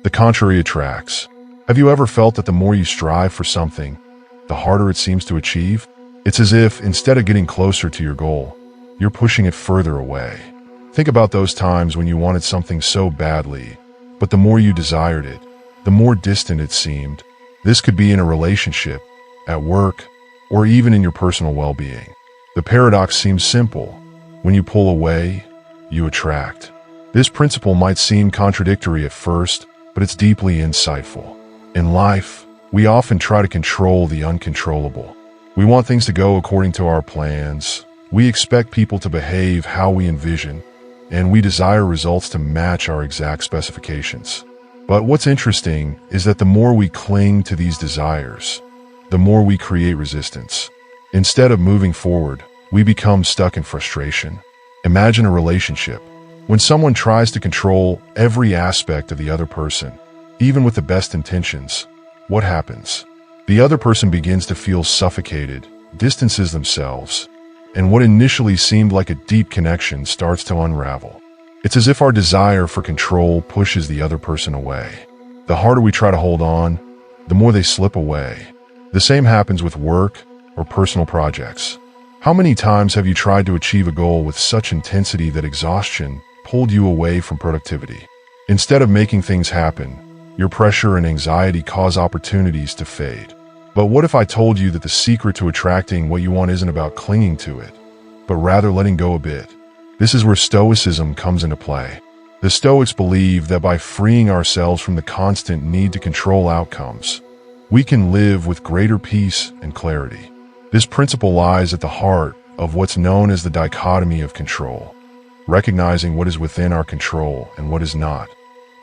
The contrary attracts. Have you ever felt that the more you strive for something, the harder it seems to achieve? It's as if, instead of getting closer to your goal, you're pushing it further away. Think about those times when you wanted something so badly, but the more you desired it, the more distant it seemed. This could be in a relationship, at work, or even in your personal well-being. The paradox seems simple. When you pull away, you attract. This principle might seem contradictory at first, but it's deeply insightful. In life, we often try to control the uncontrollable. We want things to go according to our plans. We expect people to behave how we envision, and we desire results to match our exact specifications. But what's interesting is that the more we cling to these desires, the more we create resistance. Instead of moving forward, we become stuck in frustration. Imagine a relationship. When someone tries to control every aspect of the other person, even with the best intentions, what happens? The other person begins to feel suffocated, distances themselves, and what initially seemed like a deep connection starts to unravel. It's as if our desire for control pushes the other person away. The harder we try to hold on, the more they slip away. The same happens with work or personal projects. How many times have you tried to achieve a goal with such intensity that exhaustion pulled you away from productivity? Instead of making things happen, your pressure and anxiety cause opportunities to fade. But what if I told you that the secret to attracting what you want isn't about clinging to it, but rather letting go a bit? This is where Stoicism comes into play. The Stoics believe that by freeing ourselves from the constant need to control outcomes, we can live with greater peace and clarity. This principle lies at the heart of what's known as the dichotomy of control, recognizing what is within our control and what is not,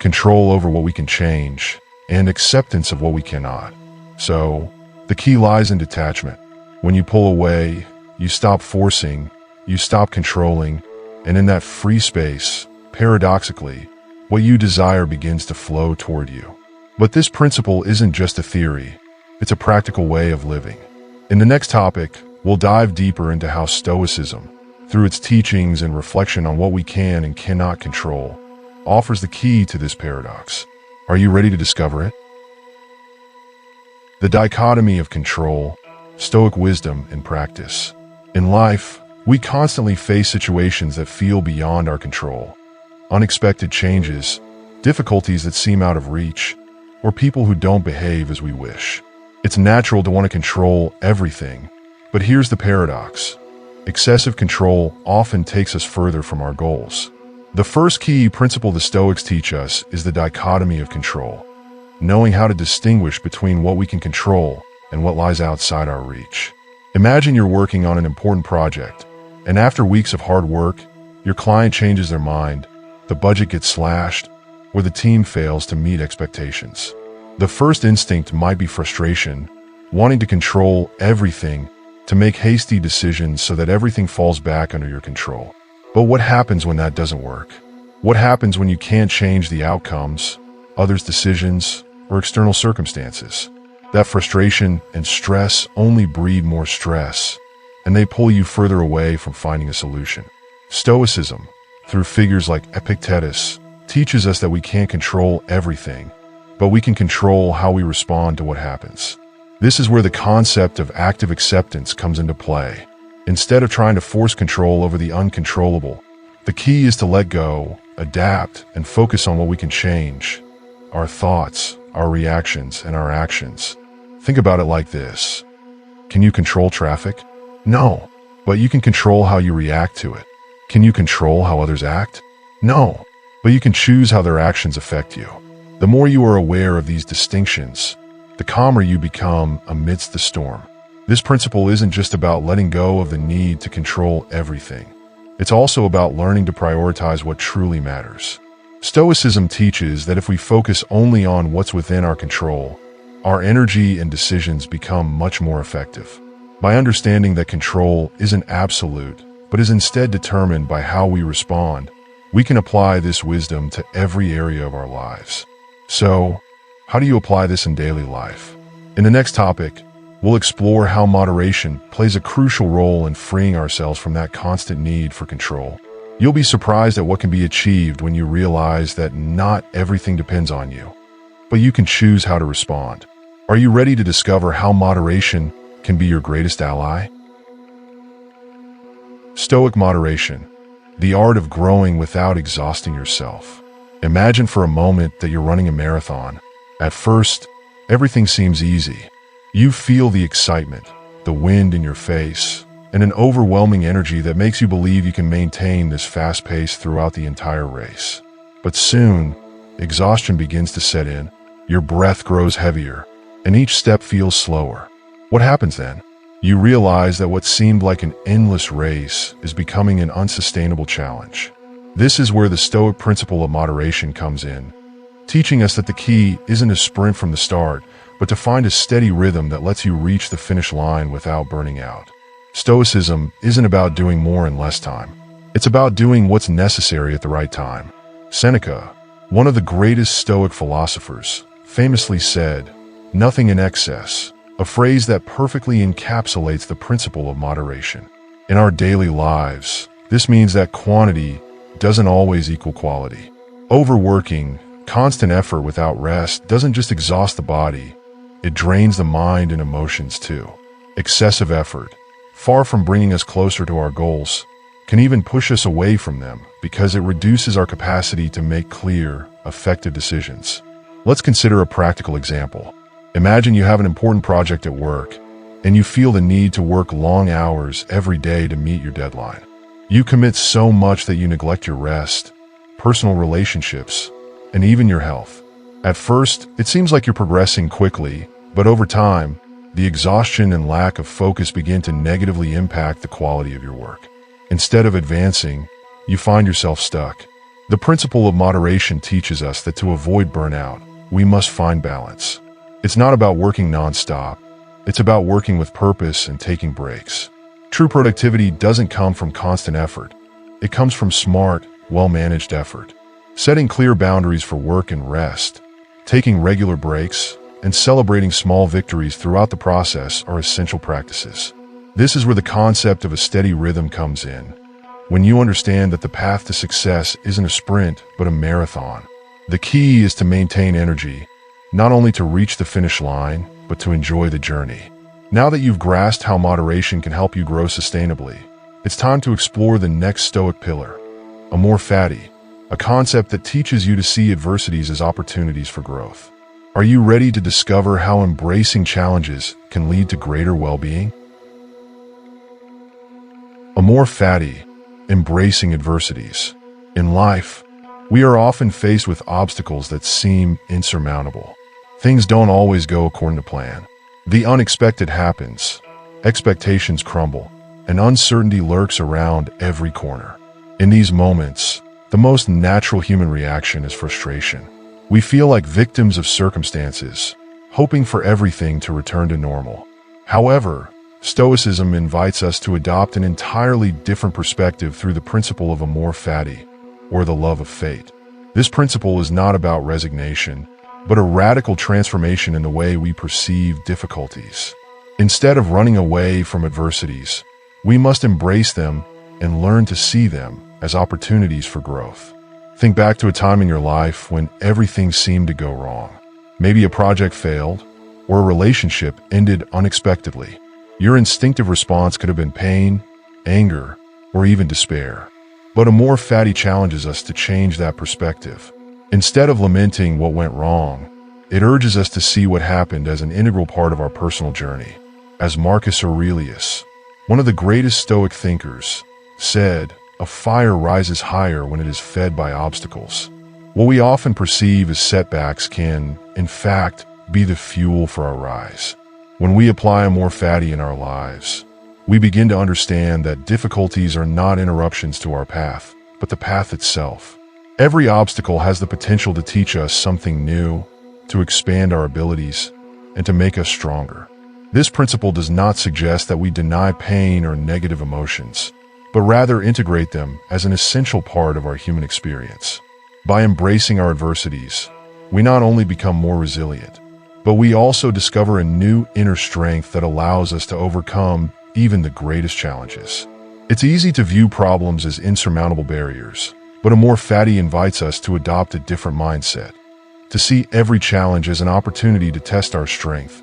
control over what we can change, and acceptance of what we cannot. So, the key lies in detachment. When you pull away, you stop forcing, you stop controlling, and in that free space, paradoxically, what you desire begins to flow toward you. But this principle isn't just a theory, it's a practical way of living. In the next topic, we'll dive deeper into how Stoicism, through its teachings and reflection on what we can and cannot control, offers the key to this paradox. Are you ready to discover it? The dichotomy of control, Stoic wisdom, and practice. In life, we constantly face situations that feel beyond our control. Unexpected changes, difficulties that seem out of reach, or people who don't behave as we wish. It's natural to want to control everything, but here's the paradox. Excessive control often takes us further from our goals. The first key principle the Stoics teach us is the dichotomy of control, knowing how to distinguish between what we can control and what lies outside our reach. Imagine you're working on an important project, and after weeks of hard work, your client changes their mind, the budget gets slashed, or the team fails to meet expectations. The first instinct might be frustration, wanting to control everything, to make hasty decisions so that everything falls back under your control. But what happens when that doesn't work? What happens when you can't change the outcomes, others' decisions, or external circumstances? That frustration and stress only breed more stress, and they pull you further away from finding a solution. Stoicism, through figures like Epictetus, teaches us that we can't control everything, but we can control how we respond to what happens. This is where the concept of active acceptance comes into play. Instead of trying to force control over the uncontrollable, the key is to let go, adapt, and focus on what we can change: our thoughts, our reactions, and our actions. Think about it like this. Can you control traffic? No, but you can control how you react to it. Can you control how others act? No, but you can choose how their actions affect you. The more you are aware of these distinctions, the calmer you become amidst the storm. This principle isn't just about letting go of the need to control everything. It's also about learning to prioritize what truly matters. Stoicism teaches that if we focus only on what's within our control, our energy and decisions become much more effective. By understanding that control isn't absolute, but is instead determined by how we respond, we can apply this wisdom to every area of our lives. So, how do you apply this in daily life? In the next topic, we'll explore how moderation plays a crucial role in freeing ourselves from that constant need for control. You'll be surprised at what can be achieved when you realize that not everything depends on you. but you can choose how to respond. Are you ready to discover how moderation can be your greatest ally? Stoic moderation, the art of growing without exhausting yourself. Imagine for a moment that you're running a marathon. At first, everything seems easy. You feel the excitement, the wind in your face, and an overwhelming energy that makes you believe you can maintain this fast pace throughout the entire race. But soon, exhaustion begins to set in, your breath grows heavier, and each step feels slower. What happens then? You realize that what seemed like an endless race is becoming an unsustainable challenge. This is where the Stoic principle of moderation comes in, teaching us that the key isn't a sprint from the start, but to find a steady rhythm that lets you reach the finish line without burning out. Stoicism isn't about doing more in less time. It's about doing what's necessary at the right time. Seneca, one of the greatest Stoic philosophers, famously said, "Nothing in excess," a phrase that perfectly encapsulates the principle of moderation. In our daily lives, this means that quantity doesn't always equal quality. Overworking, constant effort without rest doesn't just exhaust the body, it drains the mind and emotions too. Excessive effort, far from bringing us closer to our goals, can even push us away from them because it reduces our capacity to make clear, effective decisions. Let's consider a practical example. Imagine you have an important project at work, and you feel the need to work long hours every day to meet your deadline. You commit so much that you neglect your rest, personal relationships, and even your health. At first, it seems like you're progressing quickly, but over time, the exhaustion and lack of focus begin to negatively impact the quality of your work. Instead of advancing, you find yourself stuck. The principle of moderation teaches us that to avoid burnout, we must find balance. It's not about working non-stop. It's about working with purpose and taking breaks. True productivity doesn't come from constant effort. It comes from smart, well-managed effort. Setting clear boundaries for work and rest, taking regular breaks, and celebrating small victories throughout the process are essential practices. This is where the concept of a steady rhythm comes in. When you understand that the path to success isn't a sprint, but a marathon. The key is to maintain energy, not only to reach the finish line, but to enjoy the journey. Now that you've grasped how moderation can help you grow sustainably, it's time to explore the next Stoic pillar, Amor Fati, a concept that teaches you to see adversities as opportunities for growth. Are you ready to discover how embracing challenges can lead to greater well-being? Amor Fati, embracing adversities. In life, we are often faced with obstacles that seem insurmountable. Things don't always go according to plan. The unexpected happens, expectations crumble, and uncertainty lurks around every corner. In these moments, the most natural human reaction is frustration. We feel like victims of circumstances, hoping for everything to return to normal. However, Stoicism invites us to adopt an entirely different perspective through the principle of Amor Fati, or the love of fate. This principle is not about resignation, but a radical transformation in the way we perceive difficulties. Instead of running away from adversities, we must embrace them and learn to see them as opportunities for growth. Think back to a time in your life when everything seemed to go wrong. Maybe a project failed, or a relationship ended unexpectedly. Your instinctive response could have been pain, anger, or even despair. But Amor Fati challenges us to change that perspective. Instead of lamenting what went wrong, it urges us to see what happened as an integral part of our personal journey. As Marcus Aurelius, one of the greatest Stoic thinkers, said, "A fire rises higher when it is fed by obstacles." What we often perceive as setbacks can, in fact, be the fuel for our rise. When we apply Amor Fati in our lives, we begin to understand that difficulties are not interruptions to our path, but the path itself. Every obstacle has the potential to teach us something new, to expand our abilities, and to make us stronger. This principle does not suggest that we deny pain or negative emotions, but rather integrate them as an essential part of our human experience. By embracing our adversities, we not only become more resilient, but we also discover a new inner strength that allows us to overcome even the greatest challenges. It's easy to view problems as insurmountable barriers, but Amor Fati invites us to adopt a different mindset, to see every challenge as an opportunity to test our strength,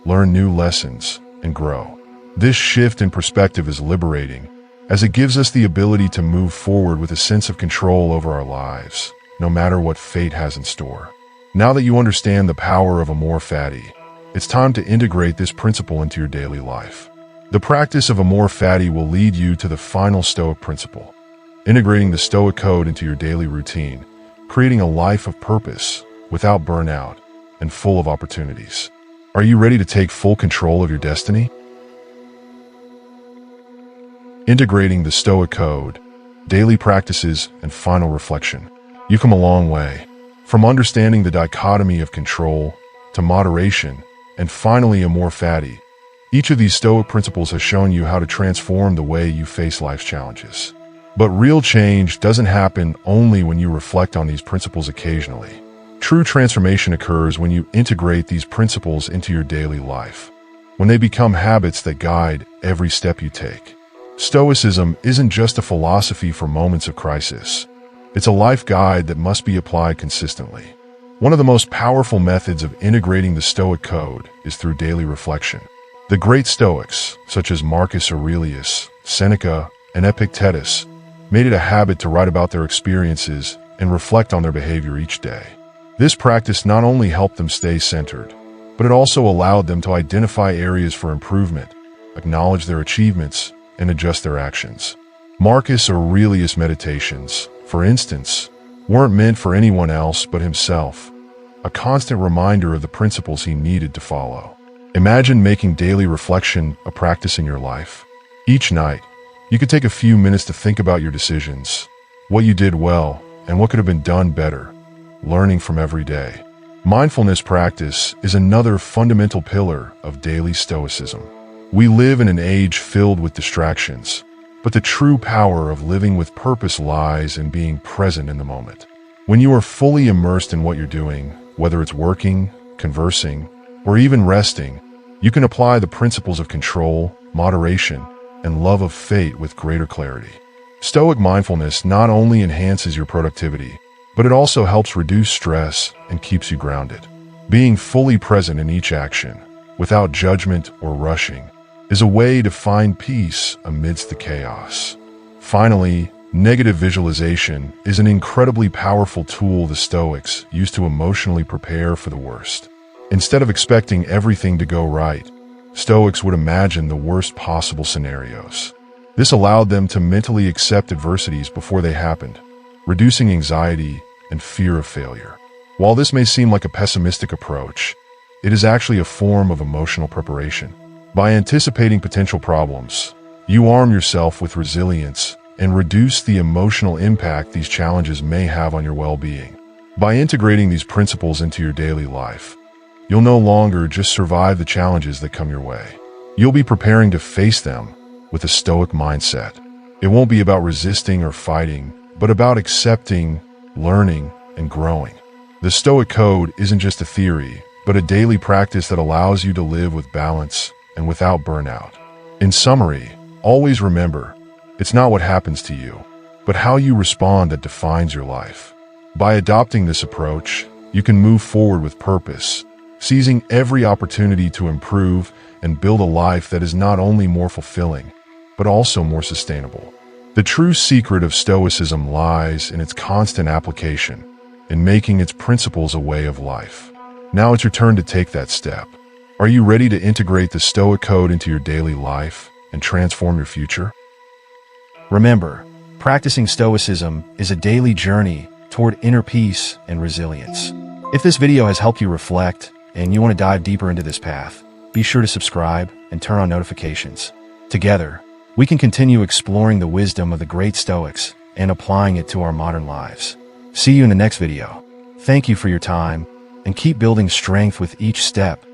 learn new lessons, and grow. This shift in perspective is liberating, as it gives us the ability to move forward with a sense of control over our lives, no matter what fate has in store. Now that you understand the power of Amor Fati, it's time to integrate this principle into your daily life. The practice of Amor Fati will lead you to the final Stoic principle, integrating the Stoic code into your daily routine, creating a life of purpose, without burnout, and full of opportunities. Are you ready to take full control of your destiny? Integrating the Stoic code, daily practices, and final reflection. You've come a long way, from understanding the dichotomy of control to moderation, and finally Amor Fati. Each of these Stoic principles has shown you how to transform the way you face life's challenges. But real change doesn't happen only when you reflect on these principles occasionally. True transformation occurs when you integrate these principles into your daily life, when they become habits that guide every step you take. Stoicism isn't just a philosophy for moments of crisis. It's a life guide that must be applied consistently. One of the most powerful methods of integrating the Stoic code is through daily reflection. The great Stoics, such as Marcus Aurelius, Seneca, and Epictetus, made it a habit to write about their experiences and reflect on their behavior each day. This practice not only helped them stay centered, but it also allowed them to identify areas for improvement, acknowledge their achievements, and adjust their actions. Marcus Aurelius' meditations, for instance, weren't meant for anyone else but himself, a constant reminder of the principles he needed to follow. Imagine making daily reflection a practice in your life. Each night, you could take a few minutes to think about your decisions, what you did well, and what could have been done better, learning from every day. Mindfulness practice is another fundamental pillar of daily Stoicism. We live in an age filled with distractions, but the true power of living with purpose lies in being present in the moment. When you are fully immersed in what you're doing, whether it's working, conversing, or even resting, you can apply the principles of control, moderation, and love of fate with greater clarity. Stoic mindfulness not only enhances your productivity, but it also helps reduce stress and keeps you grounded. Being fully present in each action, without judgment or rushing, is a way to find peace amidst the chaos. Finally, negative visualization is an incredibly powerful tool the Stoics use to emotionally prepare for the worst. Instead of expecting everything to go right, Stoics would imagine the worst possible scenarios. This allowed them to mentally accept adversities before they happened, reducing anxiety and fear of failure. While this may seem like a pessimistic approach, it is actually a form of emotional preparation. By anticipating potential problems, you arm yourself with resilience and reduce the emotional impact these challenges may have on your well-being. By integrating these principles into your daily life, you'll no longer just survive the challenges that come your way. You'll be preparing to face them with a Stoic mindset. It won't be about resisting or fighting, but about accepting, learning, and growing. The Stoic code isn't just a theory, but a daily practice that allows you to live with balance and without burnout. In summary, always remember, it's not what happens to you, but how you respond that defines your life. By adopting this approach, you can move forward with purpose, seizing every opportunity to improve and build a life that is not only more fulfilling, but also more sustainable. The true secret of Stoicism lies in its constant application, in making its principles a way of life. Now it's your turn to take that step. Are you ready to integrate the Stoic code into your daily life and transform your future? Remember, practicing Stoicism is a daily journey toward inner peace and resilience. If this video has helped you reflect and you want to dive deeper into this path, be sure to subscribe and turn on notifications. Together, we can continue exploring the wisdom of the great Stoics and applying it to our modern lives. See you in the next video. Thank you for your time, and keep building strength with each step